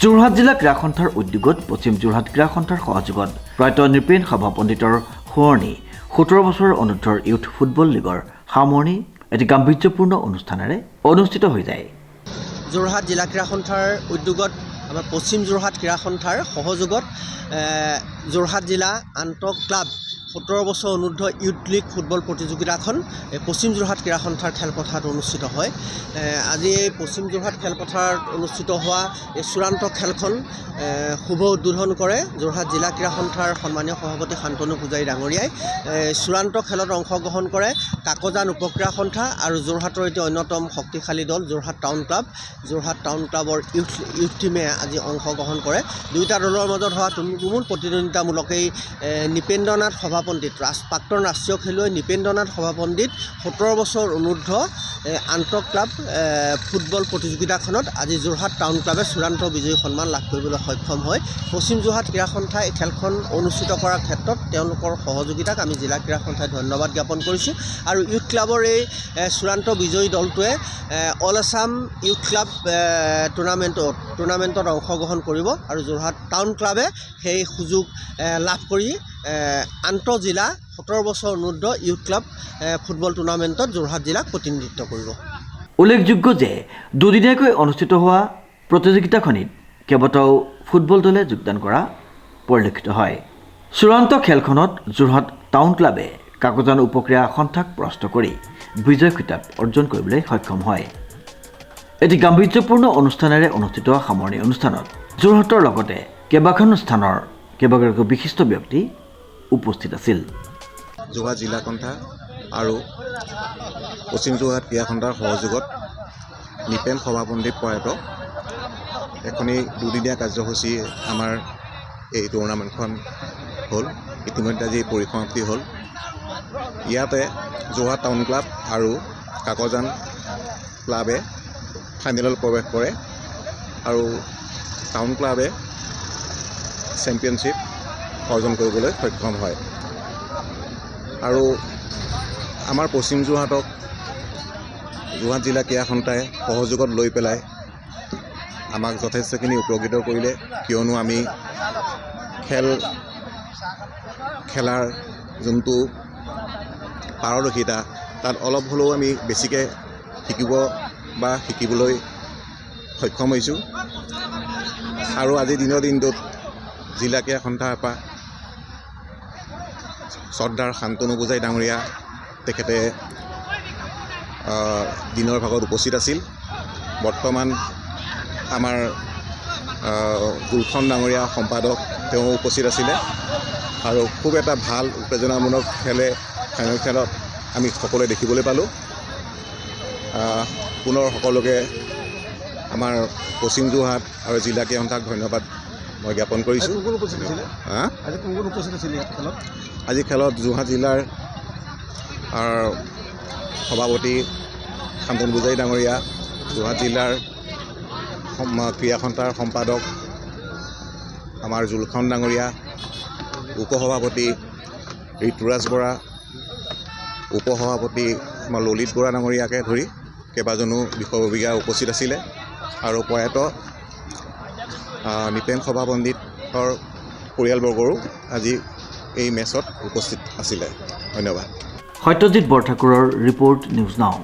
যোৰহাট জিলা ক্ৰীড়া সন্থাৰ উদ্যোগত পশ্চিম যোৰহাট ক্ৰীড়া সন্থাৰ সহযোগত প্ৰয়াত নৃপেন সভা পণ্ডিতৰ সোঁৱৰণি 17 বছৰৰ অনুৰ্ধৰ ইউথ ফুটবল লীগৰ সামৰণি এটি গাম্ভীৰ্যপূৰ্ণ অনুষ্ঠানেৰে অনুষ্ঠিত হৈ যায়। যোৰহাট জিলা ক্ৰীড়া সন্থাৰ উদ্যোগত আমাৰ পশ্চিম যোৰহাট ক্ৰীড়া সন্থাৰ সহযোগত যোৰহাট জিলা আন্তঃ ক্লাব 17 বছৰ অনুৰ্ধ ইউথ লীগ ফুটবল প্ৰতিযোগিতাখন পশ্চিম যোৰহাট ক্ৰীড়া সন্থাৰ খেলপথাৰত অনুষ্ঠিত হয়। আজি এই পশ্চিম যোৰহাট খেলপথাৰত অনুষ্ঠিত হোৱা এই চূড়ান্ত খেলখন শুভ উদ্বোধন কৰে যোৰহাট জিলা ক্ৰীড়া সন্থাৰ সন্মানীয় সভাপতি শান্তনু পূজাৰী ডাঙৰীয়াই। চূড়ান্ত খেলত অংশগ্ৰহণ কৰে কাকজান উপক্ৰীড়া সন্থা আৰু যোৰহাটৰ এটি অন্যতম শক্তিশালী দল Jorhat town club. Jorhat town ক্লাবৰ ইউথ টীমে আজি অংশগ্ৰহণ কৰে। দুয়োটা দলৰ মাজত হোৱা তুমুল প্ৰতিদ্বন্দ্বিতামূলক এই নৃপেন্দ্ৰনাথ সভা পণ্ডিত প্ৰাক্তন ৰাষ্ট্ৰীয় খেলুৱৈ নৃপেন্দ্ৰনাথ সভা পণ্ডিত 17 বছৰ অনুৰ্ধ আন্তঃ ক্লাব ফুটবল প্ৰতিযোগিতাখনত আজি যোৰহাট টাউন ক্লাবে চূড়ান্ত বিজয়ী সন্মান লাভ কৰিবলৈ সক্ষম হয়। পশ্চিম যোৰহাট ক্ৰীড়া সন্থাই এই খেলখন অনুষ্ঠিত কৰাৰ ক্ষেত্ৰত তেওঁলোকৰ সহযোগিতাক আমি জিলা ক্ৰীড়া সন্থাই ধন্যবাদ জ্ঞাপন কৰিছোঁ। আৰু ইউথ ক্লাবৰ এই চূড়ান্ত বিজয়ী দলটোৱে অল আছাম ইউথ ক্লাব টুৰ্ণামেণ্টত অংশগ্ৰহণ কৰিব আৰু যোৰহাট টাউন ক্লাবে সেই সুযোগ লাভ কৰি আন্তঃজিলা 17 বছৰ অনুৰ্ধ ইউথ ক্লাব ফুটবল টুৰ্ণামেণ্টত যোৰহাট জিলাক প্ৰতিনিধিত্ব কৰিব। উল্লেখযোগ্য যে দুদিনীয়াকৈ অনুষ্ঠিত হোৱা প্ৰতিযোগিতাখনিত কেইবাটাও ফুটবল দলে যোগদান কৰা পৰিলক্ষিত হয়। চূড়ান্ত খেলখনত যোৰহাট টাউন ক্লাবে কাকজান উপক্ৰীড়া সন্থাক পৰাস্ত কৰি বিজয় খিতাপ অৰ্জন কৰিবলৈ সক্ষম হয়। এটি গাম্ভীৰ্যপূৰ্ণ অনুষ্ঠানেৰে অনুষ্ঠিত সামৰণি অনুষ্ঠানত যোৰহাটৰ লগতে কেইবাখনো স্থানৰ কেইবাগৰাকী বিশিষ্ট ব্যক্তি উপস্থিত আছিল। যোৰহাট জিলা সন্থা আৰু পশ্চিম যোৰহাট ক্ৰীড়া সন্থাৰ সহযোগত নৃপেন সভা পণ্ডিত প্ৰয়াত এখনি দুদিনীয়া কাৰ্যসূচী আমাৰ এই টুৰ্ণামেণ্টখন হ'ল। ইতিমধ্যে আজি পৰিসমাপ্তি হ'ল। ইয়াতে যোৰহাট টাউন ক্লাব আৰু কাকজান ক্লাবে ফাইনেলত প্ৰৱেশ কৰে আৰু টাউন ক্লাবে চেম্পিয়নশ্বিপ অৰ্জন কৰিবলৈ সক্ষম হয়। আৰু আমাৰ পশ্চিম যোৰহাটক যোৰহাট জিলা ক্ৰীড়া সন্থাই সহযোগত লৈ পেলাই আমাক যথেষ্টখিনি উপকৃত কৰিলে, কিয়নো আমি খেলাৰ যোনটো পাৰদৰ্শিতা তাত অলপ হ'লেও আমি বেছিকৈ শিকিবলৈ সক্ষম হৈছোঁ। আৰু আজিৰ দিনটোত জিলা ক্ৰীড়া সন্থাৰ পৰা শ্ৰদ্ধাৰ শান্তনু পূজাৰী ডাঙৰীয়া তেখেতে দিনৰ ভাগত উপস্থিত আছিল। বৰ্তমান আমাৰ গুলখন ডাঙৰীয়া সম্পাদক তেওঁ উপস্থিত আছিলে আৰু খুব এটা ভাল উত্তেজনামূলক ফাইনেল খেলত আমি সকলোৱে দেখিবলৈ পালোঁ। পুনৰ সকলোকে আমাৰ পশ্চিম যোৰহাট আৰু জিলা ক্ৰীড়া সন্থাক ধন্যবাদ মই জ্ঞাপন কৰিছোঁ। আজি খেলত যোৰহাট জিলাৰ সভাপতি শান্তনু পূজাৰী ডাঙৰীয়া, যোৰহাট জিলাৰ ক্ৰীড়া সন্থাৰ সম্পাদক আমাৰ জুলখন ডাঙৰীয়া, উপসভাপতি ঋতুৰাজ বৰা, উপসভাপতি আমাৰ ললিত বৰা ডাঙৰীয়াকে ধৰি কেইবাজনো বিষয়ববীয়া উপস্থিত আছিলে আৰু প্ৰয়াত নৃপেন সভা পণ্ডিতৰ পৰিয়ালবৰ্গৰো আজি এই মেচত উপস্থিত আছিলে। ধন্যবাদ। সত্যজিৎ বৰঠাকুৰৰ ৰিপৰ্ট নিউজ নাও।